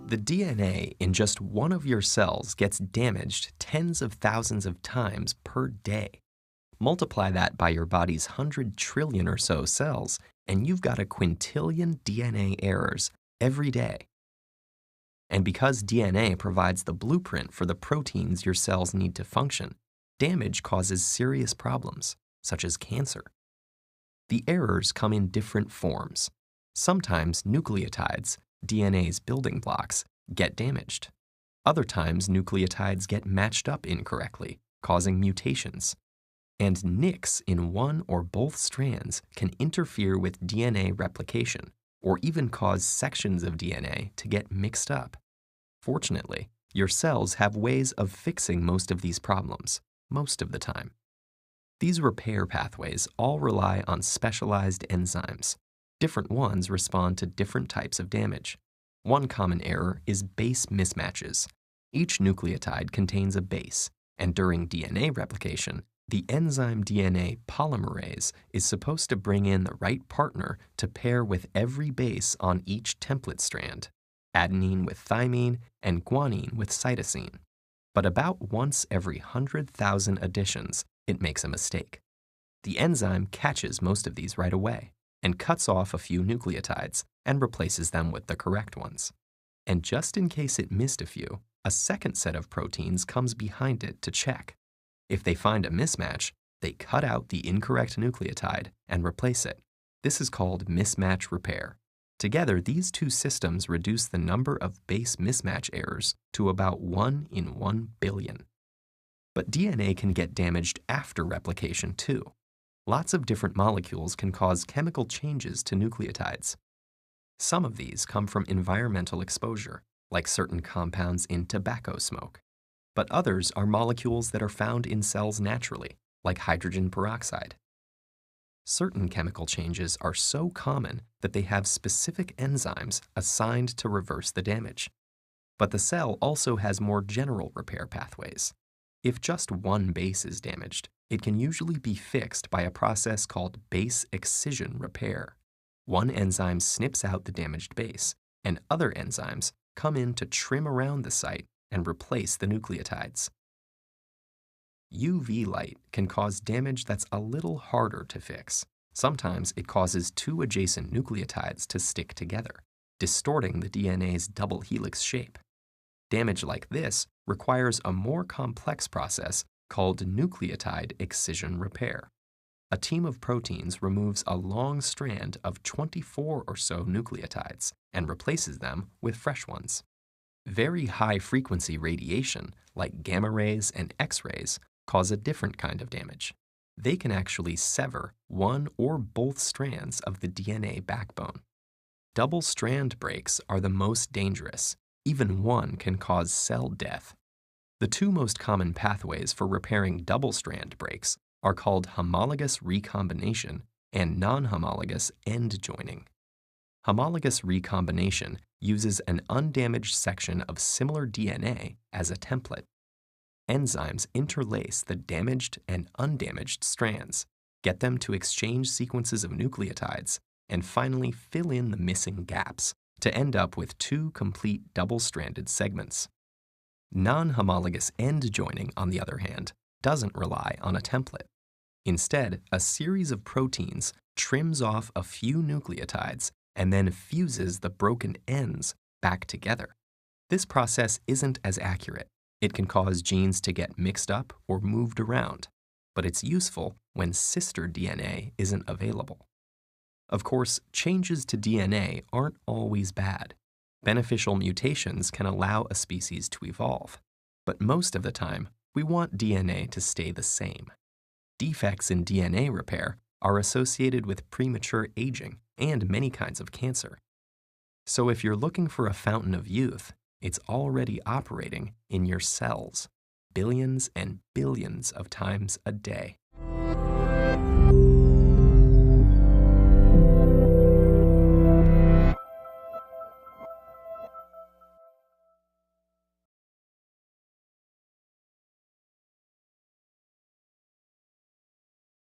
The DNA in just one of your cells gets damaged tens of thousands of times per day. Multiply that by your body's 100 trillion or so cells, and you've got a quintillion DNA errors every day. And because DNA provides the blueprint for the proteins your cells need to function, damage causes serious problems, such as cancer. The errors come in different forms. Sometimes nucleotides, DNA's building blocks, get damaged. Other times nucleotides get matched up incorrectly, causing mutations. And nicks in one or both strands can interfere with DNA replication, or even cause sections of DNA to get mixed up. Fortunately, your cells have ways of fixing most of these problems, most of the time. These repair pathways all rely on specialized enzymes. Different ones respond to different types of damage. One common error is base mismatches. Each nucleotide contains a base, and during DNA replication, the enzyme DNA polymerase is supposed to bring in the right partner to pair with every base on each template strand, adenine with thymine and guanine with cytosine. But about once every 100,000 additions, it makes a mistake. The enzyme catches most of these right away and cuts off a few nucleotides and replaces them with the correct ones. And just in case it missed a few, a second set of proteins comes behind it to check. If they find a mismatch, they cut out the incorrect nucleotide and replace it. This is called mismatch repair. Together, these two systems reduce the number of base mismatch errors to about 1 in 1 billion. But DNA can get damaged after replication too. Lots of different molecules can cause chemical changes to nucleotides. Some of these come from environmental exposure, like certain compounds in tobacco smoke. But others are molecules that are found in cells naturally, like hydrogen peroxide. Certain chemical changes are so common that they have specific enzymes assigned to reverse the damage. But the cell also has more general repair pathways. If just one base is damaged, it can usually be fixed by a process called base excision repair. One enzyme snips out the damaged base, and other enzymes come in to trim around the site and replace the nucleotides. UV light can cause damage that's a little harder to fix. Sometimes it causes two adjacent nucleotides to stick together, distorting the DNA's double helix shape. Damage like this requires a more complex process called nucleotide excision repair. A team of proteins removes a long strand of 24 or so nucleotides and replaces them with fresh ones. Very high-frequency radiation, like gamma rays and X-rays, cause a different kind of damage. They can actually sever one or both strands of the DNA backbone. Double-strand breaks are the most dangerous. Even one can cause cell death. The two most common pathways for repairing double-strand breaks are called homologous recombination and non-homologous end joining. Homologous recombination uses an undamaged section of similar DNA as a template. Enzymes interlace the damaged and undamaged strands, get them to exchange sequences of nucleotides, and finally fill in the missing gaps to end up with two complete double-stranded segments. Non-homologous end joining, on the other hand, doesn't rely on a template. Instead, a series of proteins trims off a few nucleotides and then fuses the broken ends back together. This process isn't as accurate. It can cause genes to get mixed up or moved around, but it's useful when sister DNA isn't available. Of course, changes to DNA aren't always bad. Beneficial mutations can allow a species to evolve, but most of the time, we want DNA to stay the same. Defects in DNA repair are associated with premature aging and many kinds of cancer. So if you're looking for a fountain of youth, it's already operating in your cells, billions and billions of times a day.